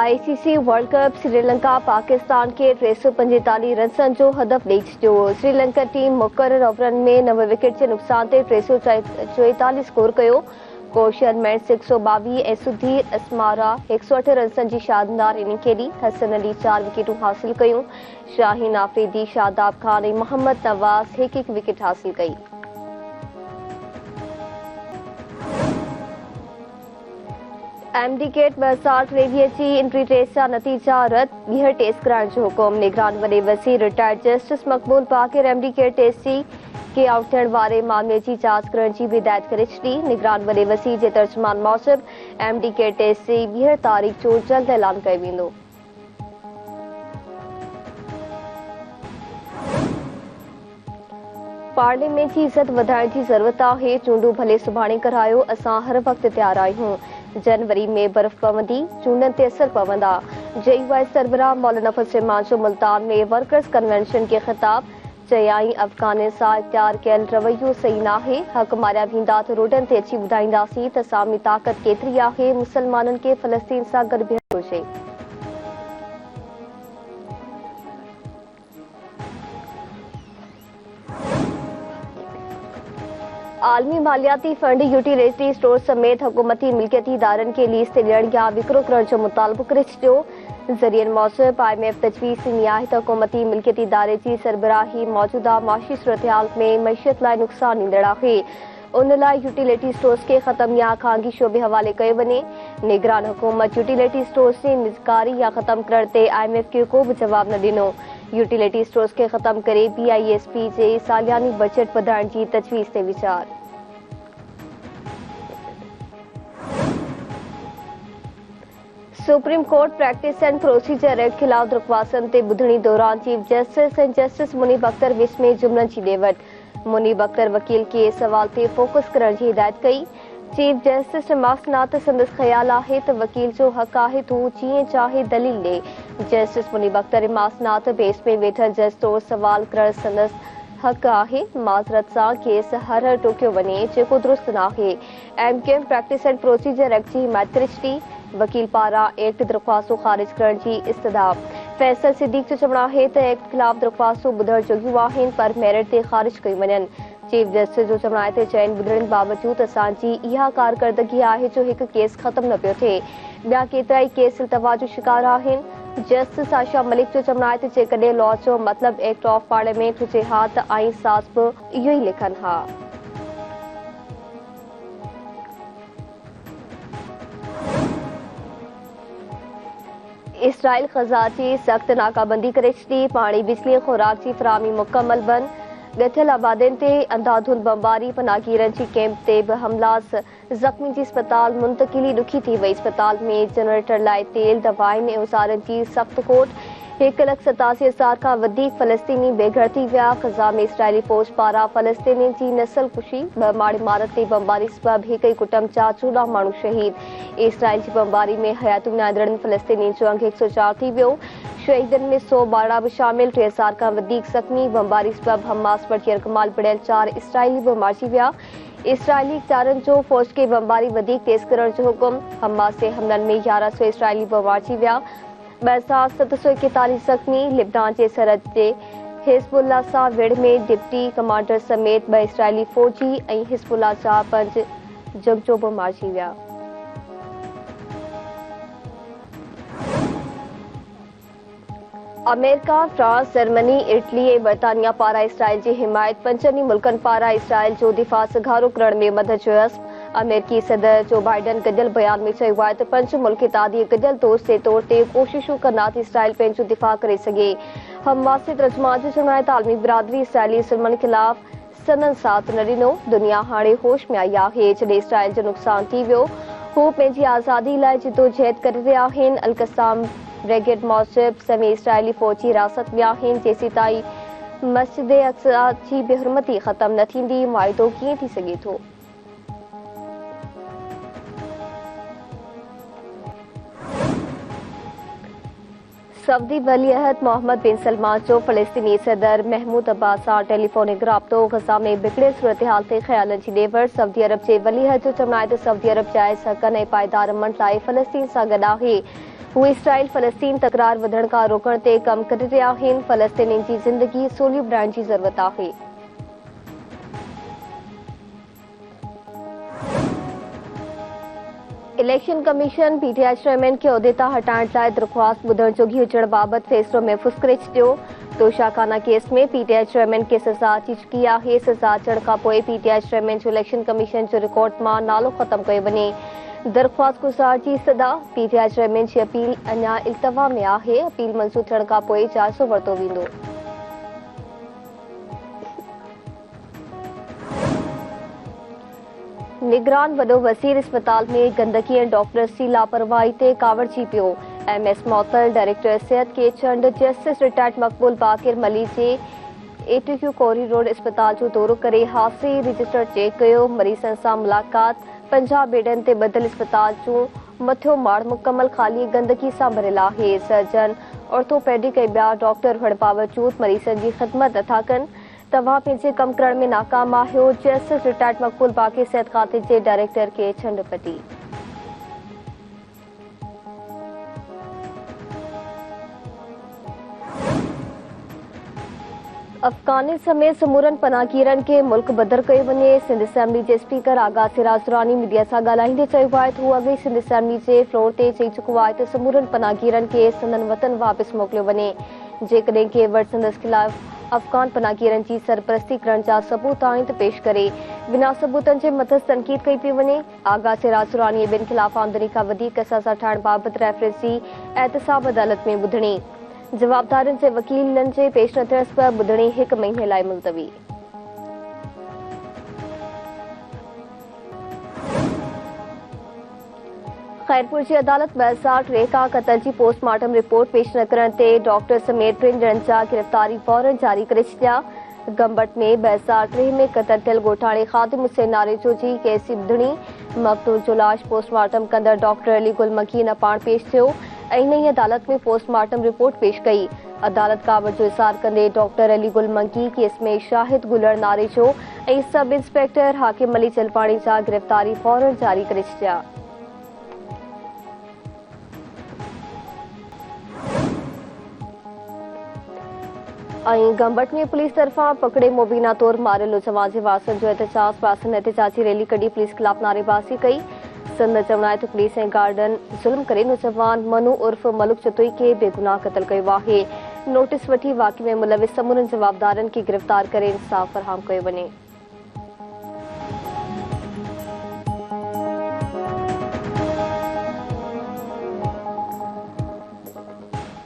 ICC world cup Sri Lanka Pakistan के 345 run जो हदफ ॾेई छॾियो। श्रीलंका टीम मुक़रर ओवरनि में 9 विकेट जे नुक़सान ते 344 स्कोर कयो। कोशियन मेंस 122 ऐं सुधीर असमारा 108 रन जी शानदार इनिंग खेॾी। हसन अली 4 विकेटूं हासिल कयूं। शाहीन आफरीदी, शादाब खान ऐं मोहम्मद नवाज़ हिकु विकेट हासिल कई। एमडी केट 2023 जी एंट्री टेस्ट जा नतीजा रद्द, ॿीहर टेस्ट कराइण जो हुकुम। निगरान वॾे वज़ीर रिटायर्ड जस्टिस मक़बूल बाक़िर एमडी केट टेस्ट जी के आउट थियण वारे मामले जी जांच करण जी भी हिदायत करे छॾी। निगरान वॾे वज़ीर जे तर्जुमान मूजिब एमडी केट टेस्ट जी ॿीहर तारीख़ जो जल्द ऐलान कयो वेंदो। पार्लियामेंट जी इज़त वधाइण जी ज़रूरत आहे। चूंडूं भले सुभाणे करायो, असां हर वक़्तु तयारु आहियूं। जनवरी में बर्फ़ पवंदी, चूंडनि ते असर पवंदा। JUI सरबराह मौलाना फज़ल रहमान जो मुल्तान में वर्कर्स कन्वेंशन के ख़िताब। चयाई अफ़गाननि सां इख़्तियार कयल रवैयो सही नाहे। हक़ मारिया वेंदा त रोडनि ते अची ॿुधाईंदासीं त असां में ताक़त केतिरी आहे। मुसलमाननि खे फ़लस्तीन सां गॾु बीहणु घुरिजे। आलमी मालियाती फंड यूटिलिटी स्टोर समेत हुकूमती मिल्कियती इदारनि के लीज ते ॾियण या विकिरो करण जो मुतालबो करे छॾियो। ज़रियनि मूजिब IMF तजवीज़ ॾिनी आहे त हुकूमती मिल्कियती इदारे जी सरबराही मौजूदा माशी सूरतहाल में मईशत लाइ नुक़सान ईंदड़ आहे। उन लाइ यूटिलिटी स्टोर्स खे ख़त्म या खांगी शोबे हवाले कयो वञे। निगरान हुकूमत यूटिलिटी स्टोर्स जी निज़कारी या ख़त्म करण ते IMF खे को बि जवाब न ॾिनो। यूटिलिटी स्टोर्स खे ख़त्म करे BISP जे सालियानी बजट वधाइण जी तजवीज़ ते वीचार। Supreme court practice and procedure act खिलाफ दरख़्वास्तनि ते ॿुधणी दौरान चीफ जस्टिस ऐं जस्टिस मुनीब अख्तर विच में जुमलनि जी ॾेवट। मुनीब अख्तर वकील खे सवाल ते फोकस करण जी हिदायत कई। चीफ जस्टिस मासनात संदसि ख़्याल आहे त वकील जो हक़ आहे त हू जीअं चाहे दलील ॾे। जस्टिस मुनीब अख्तर मासनात बेस में वेठल जज तौरु सवाल करण संदसि हक़ आहे। माज़रत सां केस हर टोकियो वञे जेको दुरुस्त नाहे। MKM practice and procedure act जी हिमायत करे छॾी। वकील पारां एक्ट दरख़्वास्तूं ख़ारिज करण जी इस्तदा। फैसल सिद्दीक़ जो चवणु आहे त एक्ट खिलाफ़ दरख़्वास्तूं ॿुधण जोगियूं आहिनि पर मेरिट ते ख़ारिज कयूं वञनि। चीफ जस्टिस जो चवणु आहे त चइनि ॿुधणनि बावजूदि असांजी इहा कारकर्दगी आहे जो हिकु केस ख़त्म न पियो थिए। ॿिया केतिरा ई केस इल्तवा जो शिकार आहिनि। जस्टिस आशा मलिक जो चवणु आहे त जेकॾहिं लॉ जो मतिलबु एक्ट ऑफ पार्लियामेंट हुजे हा त आईन साज़ बि इहो ई लिखनि हा। इसराइल ग़ज़ा जी सख़्त नाकाबंदी करे छॾी। पाणी, बिजली, खुराक जी फ़राहमी मुकमल बंद। ॻठियल आबादियुनि ते अंधाधुंध बमबारी, पनाहगीरनि जी कैंप ते बि हमलास। ज़ख़्मी जी अस्पताल मुंतक़िली ॾुखी थी वई। अस्पताल में जनरेटर लाइ तेल, दवाउनि ऐं औज़ारनि जी सख़्त खोट। 1,87,000 खां वधीक फ़लस्तीनी बेघर थी विया। ग़ज़ा में इसराइली फ़ौज पारां फ़लस्तीनियुनि जी नस्लकुशी। 2 माड़ी इमारत ते बमबारी सबबि हिक ई कुटुंब जा 14 माण्हू शहीद। इसराइल जी बमबारी में हयातुनि विञाईंदड़नि फ़लस्तीनी जो अंग 104 थी वियो। शहीदनि में 100 ॿारड़ा बि शामिल। 3000 खां वधीक ज़ख़्मी। बमबारी सबबि हमास वटि यरगमाल पिड़ियल 4 इसराइली बि मारिजी विया। इसराइली इख़्तियारनि जो फ़ौज खे बमबारी वधीक तेज़ करण जो हुकुम। हमास जे हमलनि में 1100 इसराइली बि मारिजी विया। 2741 ज़ख़्मी। लिबनान जे सरहद जे हिज़्बुल्लाह सां विड़ में डिप्टी कमांडर समेत 2 इसराइली फ़ौजी ऐं हिज़्बुल्लाह जा 5 जंगजू बि मारिजी विया। अमेरिका, फ्रांस, जर्मनी, इटली ऐं बर्तानिया पारां इसराइल जी हिमायत। 5 मुल्कनि पारां इसराइल जो दिफ़ा सघारो करण में मदद जो अज़्म। अमेरिकी सदर जो बाइडन गॾियल बयान में चयो आहे त 5 मुल्क इत्तेहादी गॾियल दोस्त जे तौर ते कोशिशूं कंदा त इसराइल पंहिंजो दिफ़ा करे सघे। हमास जे तर्जुमान जो चवणु आहे त आलमी बिरादरी इसराइली ज़ुल्मनि ख़िलाफ़ संदन साथ न ॾिनो। दुनिया हाणे होश में आई आहे। जॾहिं इसराइल जो नुक़सान थी वियो, हू पंहिंजी आज़ादी लाइ जिदोजहद करे रहिया आहिनि। अल-क़स्साम ब्रिगेड मूजिब समी इसराइली फ़ौजी हिरासत में आहिनि। जेसीं ताईं मस्जिद अक़सा जी बेहरमती ख़त्म न थींदी, मुआहिदो कीअं थी सघे थो। सऊदी वली अहद मोहम्मद बिन सलमान जो फ़लस्तीनी सदर महमूद अब्बास सां टेलीफोनिक राब्तो। ग़ज़ा में बिगड़ियल सूरतहाल ते ख़्यालनि जी ॾेवड़। सऊदी अरब जे वली अहद जो चवणु आहे त सऊदी अरब जाइज़ हक़नि ऐं पाइदार अमन लाइ फ़लस्तीन सां गॾु आहे। हू इसराइल फ़लस्तीन तकरार वधण खां रोकण ते कम करे रहिया आहिनि। फ़लस्तीनियुनि जी ज़िंदगी सवली बणाइण जी ज़रूरत आहे। इलेक्शन कमीशन पीटीआई चेयरमैन खे उहिदे तां हटाइण लाइ दरख़्वास्त ॿुधण जो हुजण बाबति फ़ैसिलो महफ़ूज़ करे छॾियो। तोशाखाना केस में पीटीआई चेयरमैन खे सज़ा अची चुकी आहे। सज़ा अचण खां पोइ पीटीआई चेयरमैन जो इलेक्शन कमीशन जो रिकॉर्ड मां नालो ख़तम कयो वञे। दरख़्वास्त गुज़ार जी सदा पीटीआई चेयरमैन जी अपील अञा इल्तवा में आहे। अपील मंज़ूर थियण खां पोइ जाइज़ो वरितो वेंदो। निगरान वॾो वज़ीर अस्पताल में गंदगी ऐं डॉक्टर्स जी लापरवाही ते कावड़जी पियो। एमएस मौतल डायरेक्टर सिहत के चंड जस्टिस रिटायर्ड मक़बूल बाक़िर मली जे एटीक्यू कोरी रोड अस्पताल जो दौरो करे हादसे रजिस्टर चेक कयो। मरीज़नि सां मुलाक़ात। 50 बेडनि ते ॿधल अस्पताल जो मथियों माड़ मुकमल ख़ाली गंदगी सां भरियल आहे। सर्जन ऑर्थोपेडिक ऐं ॿिया डॉक्टर हुअण बावजूद मरीज़नि जी ख़िदमत नथा कनि। तव्हां पंहिंजे कम करण में नाकाम आहियो। जस्टिस रिटायर्ड मक़बूल बाक़िर सिहत खाते जे डायरेक्टर के चंड पटी। अफगानी समेत समूरनि पनाहगीरनि खे मुल्क बदर कयो वञे। सिंध असेंबली जे स्पीकर आगा सिराज दुरानी मीडिया सां ॻाल्हाईंदे चयो आहे त हू अॻे सिंध असेंबली जे फ्लोर ते चई चुको आहे त समूरनि पनाहगीरनि खे संदनि वतन वापसि मोकिलियो वञे। जेकॾहिं के वटि संदसि ख़िलाफ़ अफ़गान पनाहगीरनि जी सरपरस्ती करण जा सबूत आहिनि त पेश करे। बिना सबूतनि जे मथस तनक़ीद कई पई वञे। आगा सिराज दुरानी ॿिनि ख़िलाफ़ आमदनी खां वधीक सज़ा ठाहिण बाबति रेफरेंस जी एहतसाब अदालत में ॿुधणी। जवाबदारनि जे वकीलनि जे पेश न थियण सबबि ॿुधणी 1 महीने लाइ मुलतवी। खैरपुर जी अदालत 2003 खां क़तल जी पोस्टमार्टम रिपोर्ट पेश न करण ते डॉक्टर समेत 3 ॼणनि जा गिरफ़्तारी वारंट जारी करे छॾिया। गंबट में 2003 में क़तल थियल ॻोठाणे ख़ादिम हुसैन नारेचो जी केस ॿुधणी। मक़तूल जो लाश पोस्टमार्टम कंदड़ डॉक्टर अली गुल मकी न पाण पेश थियो ऐं नई अदालत में पोस्टमार्टम रिपोर्ट पेश कई। अदालत कावड़ जो इज़हार कंदे डॉक्टर अली गुल मकी केस में शाहिद गुलड़ नारेचो ऐं सब इंस्पेक्टर हाकिम अली चलपाणी जा गिरफ़्तारी वारंट जारी करे छॾिया। गंबट में पुलिस तरफां पकड़े मुबीना तौर मारियल नौजवान जे वारसनि जो एहतजाज। वारसनि एहतजाजी रैली कढी पुलिस ख़िलाफ़ नारेबाज़ी कई। संद चवण आहे त पुलिस ऐं गार्डन ज़ुल्म करे नौजवान मनु उर्फ मलुक चतुई खे बेगुनाह क़तल कयो आहे। नोटिस वठी वाक़े में मुलविस समूरनि जवाबदारनि खे गिरफ़्तार करे इंसाफ़ फ़राहम कयो वञे।